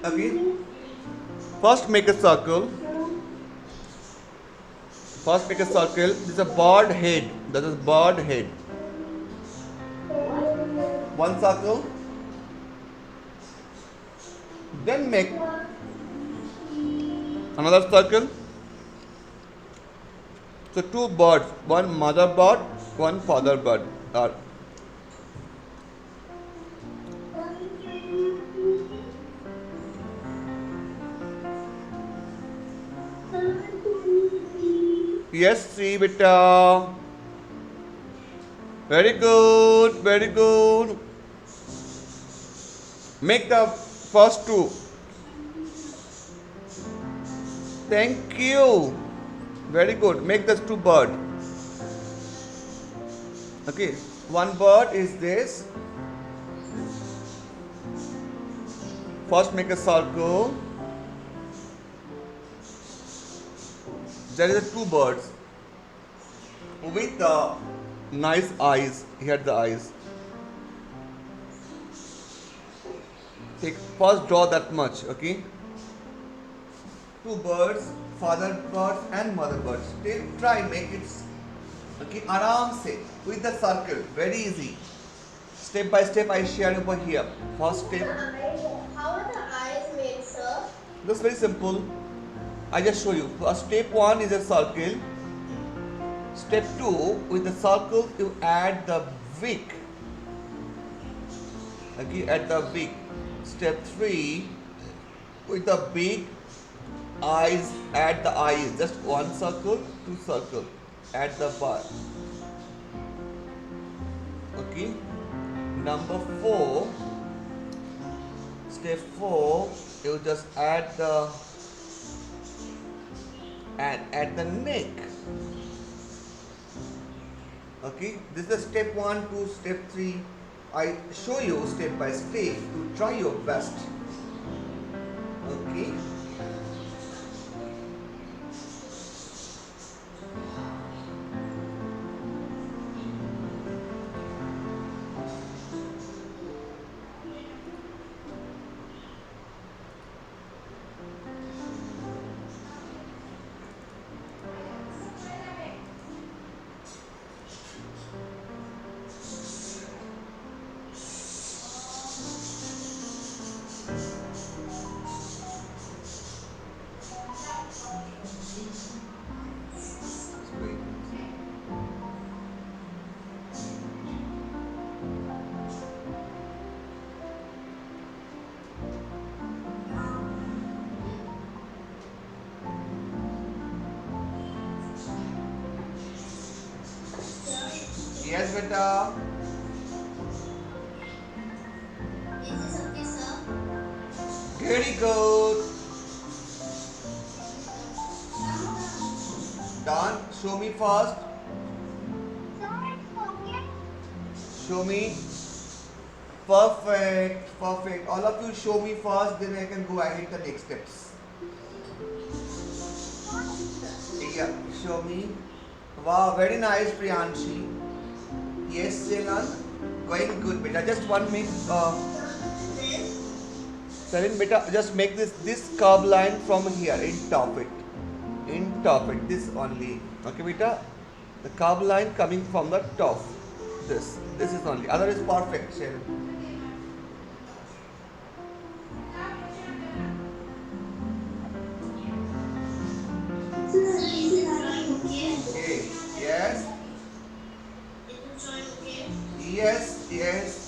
Okay. First make a circle. First make a circle. This is a bird head. That is bird head. One circle. Then make another circle. So two birds, one mother bird, one father bird. Yes, see beta. Very good, very good. Make the first two. Thank you. Very good. Make the two bird. Okay. One bird is this. First make a circle. There is a two birds with nice eyes. Here the eyes. Take first draw that much. Okay. Two birds, father bird and mother bird. Try make it. Okay, aram se with the circle. Very easy. Step by step I share over here. First step. How are the eyes made, sir? Looks very simple. I just show you. First step 1 is a circle. Step 2, with the circle you add the wick. Okay, add the wick. Step 3, with the big eyes, add the eyes. Just one circle, two circle. Add the bar. Okay. Number 4. Step 4, you just add the at the neck. Okay, this is step 1 to step 3. I show you step by step to try your best. Okay. Yes, beta. Is this okay, sir? Very good. Done. Show me first. Show me. Perfect. Perfect. All of you show me first, then I can go ahead the next steps. Yeah, show me. Wow, very nice, Priyanshi. Yes, Senan. Going good, beta. Just one minute. Seven, beta. Just make this curve line from here in top it. In top it. This only. Okay, beta. The curve line coming from the top. This is only. Other is perfect, Sharon. Okay. Yes. Yes. Yes.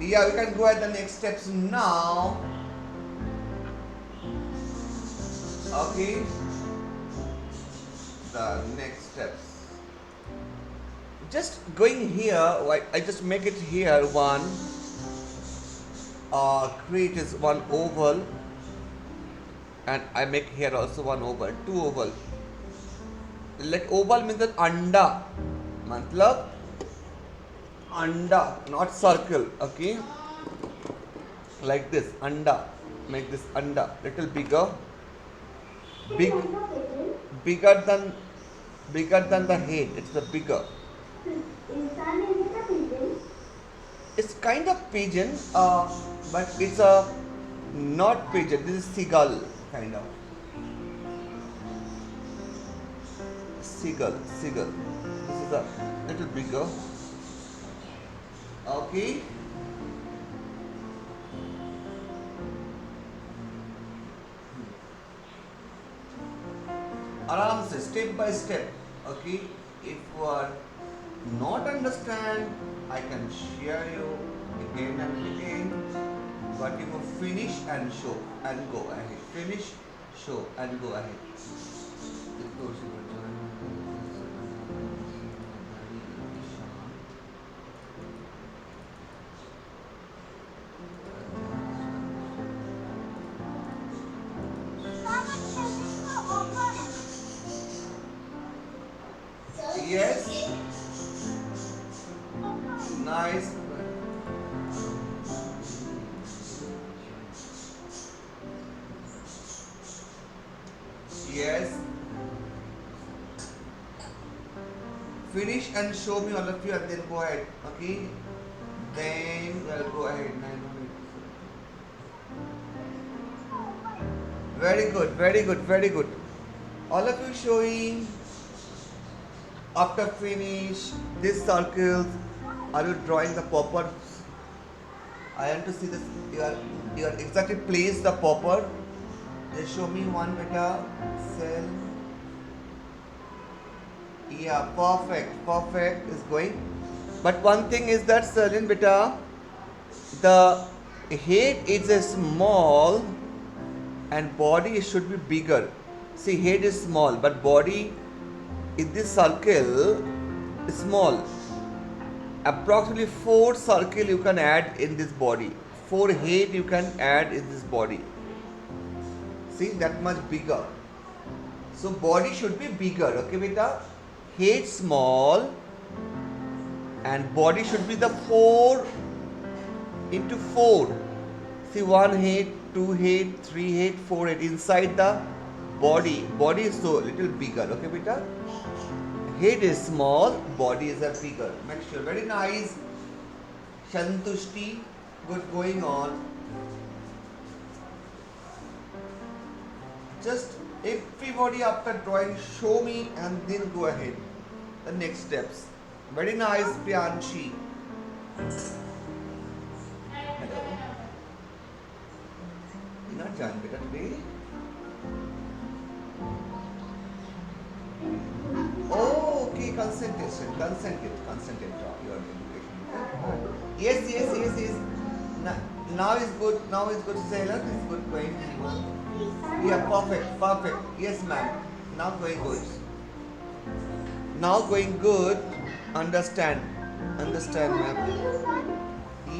Yeah, we can go at the next steps now. Okay. The next steps. Just going here, I just make it here one. Create is one oval, and I make here also one oval, two oval. Like oval means that anda, matlab anda, not circle. Okay, like this anda make this anda little bigger, It's big, kind of pigeon. bigger than the head. It's the bigger. Insan is it a pigeon? It's kind of pigeon, but it's a not pigeon. This is seagull kind of. Seagull. This is a little bigger. Okay. Aram se, step by step. Okay. If you are not understand, I can share you again and again. But you will finish and show and go ahead. Finish, show and go ahead. Sir, Yes. okay. Nice. Yes. Finish and show me all of you and then go ahead. Okay. Then we'll go ahead. Very good, very good, very good. All of you showing. After finish this circles, are you drawing the popper? I want to see this. You are exactly place the popper. Just show me one beta cell. Yeah, perfect is going. But one thing is that certain beta, the head is a small and body should be bigger. See, head is small, but body in this circle is small. Approximately 4 circle you can add in this body. 4 head you can add in this body. See, that much bigger. So body should be bigger, okay beta? Head small and body should be the 4 into 4. See, 1 head, 2 head, 3 head, 4 head inside the body. Body is so little bigger, okay beta? Head is small, body is a bigger. Make sure, very nice. Shantushti, good going on. Just everybody after drawing, show me and then go ahead. The next steps. Very nice, Priyanshi. Hello. You're not done better today? Oh, okay, concentration, concentrate, your education. Yes. Now is good, Sailor, is good going. Yeah, perfect. Yes, ma'am. Now going good. Understand, ma'am.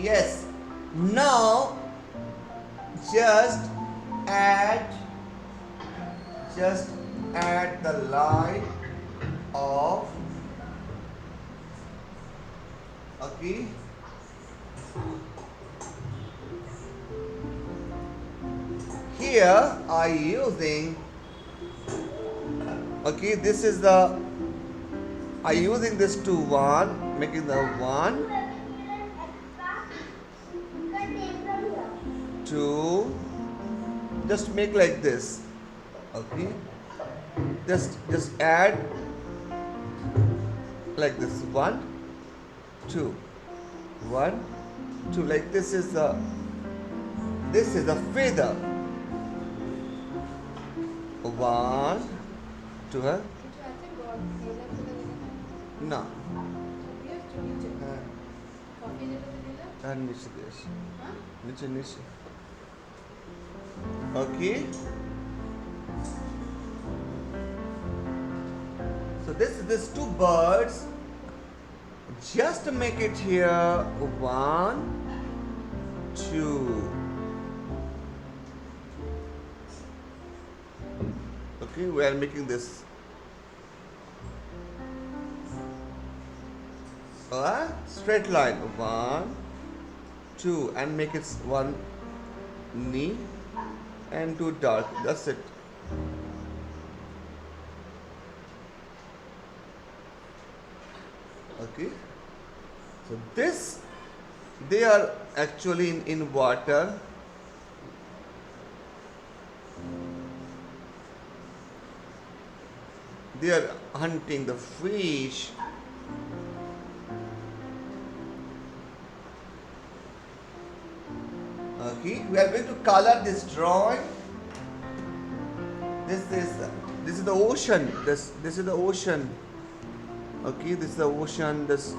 Yes. Now, just add the line of, okay, here I using, okay, this is the, I using this to 1, making the 1, 2, just make like this, okay, just add like this, 1, 2, 1, 2, like this is the feather, 1, 2, huh? No. নিচে okay, so this 2 birds, just make it here 1, 2, okay, we are making this straight line 1, 2 and make it 1 knee and do dark. That's it. Okay. So this, they are actually in water. They are hunting the fish. Okay, we are going to color this drawing. This is this is the ocean. This is the ocean. Okay, this is the ocean. This.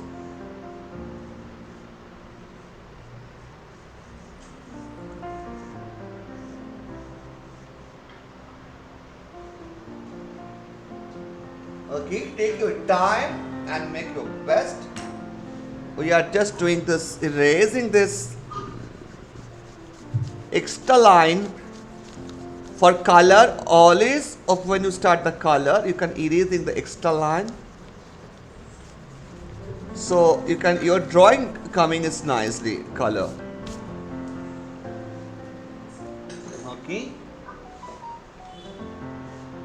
Okay, take your time and make your best. We are just doing this, erasing this extra line for color. Always of when you start the color, you can erasing the extra line. So you can, your drawing coming is nicely color. Okay.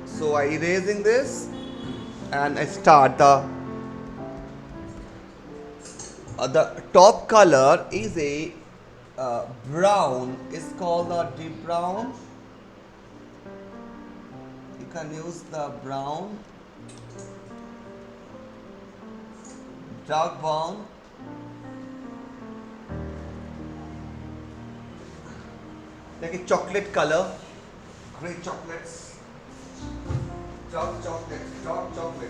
So I erasing this and I start the top color is a brown. It's called a deep brown. You can use the brown, dark brown, like a chocolate color, gray chocolates, dark chocolate, dark chocolate.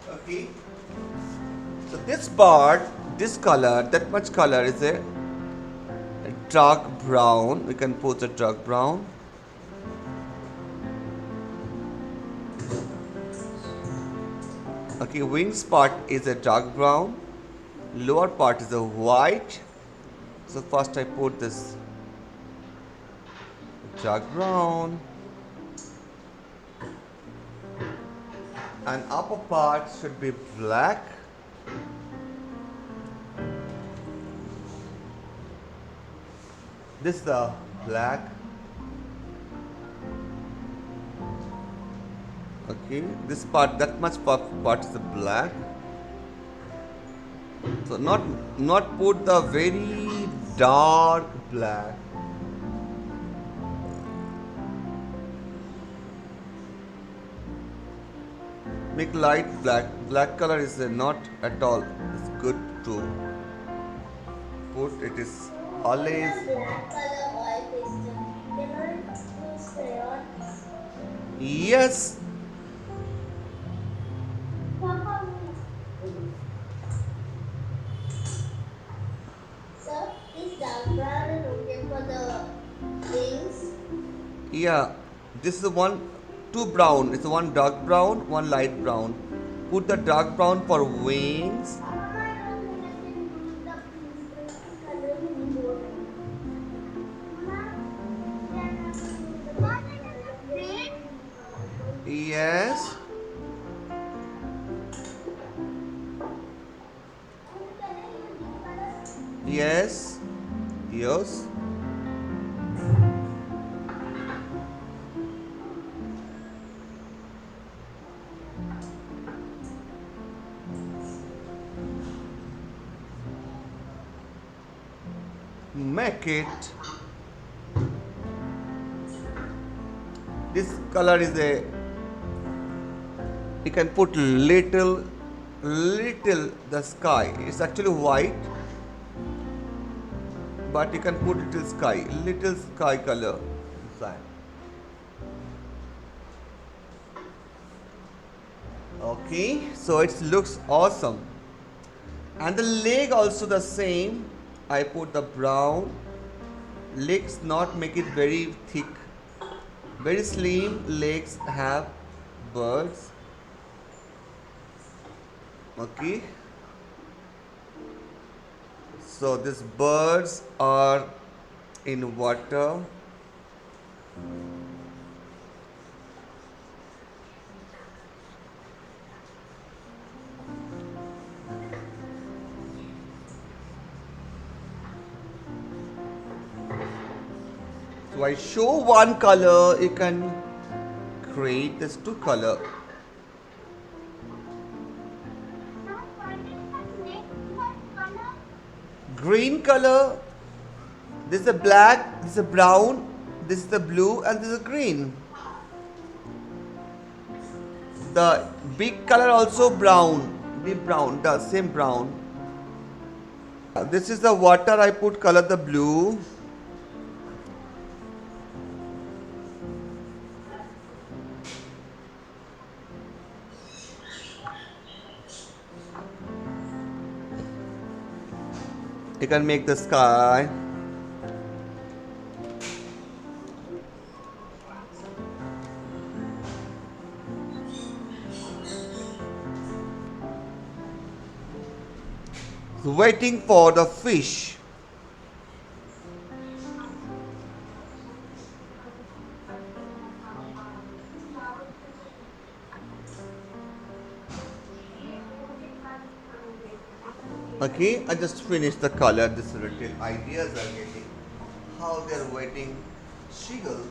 Okay. So this part, this color, that much color is a dark brown. We can put a dark brown. Okay, wings part is a dark brown. Lower part is a white. So first I put this dark brown. And upper part should be black. This is the black. Okay, this part, that much part is the black. So not put the very dark black. Make light black. Black color is not at all. It's good to put. It is always. Black color oil pastel. Cannot use crayon. Yes. Sir, this dark brown is okay for the wings. Yeah. This is one, two brown. It's one dark brown, one light brown. Put the dark brown for wings. Yes. Yes. Yes. Make it. This color is a, you can put little the sky. It's actually white, but you can put little sky color inside. Okay, so it looks awesome. And the leg also the same. I put the brown. Legs not make it very thick. Very slim legs have birds. Okay. So these birds are in water. So I show one color, you can create this two color. Green color, this is a black, this is a brown, this is the blue and this is a green. The big color also brown, deep brown, the same brown. This is the water, I put color the blue. You can make the sky. Waiting for the fish. Okay, I just finished the color. This little ideas are getting how they are waiting. Seagull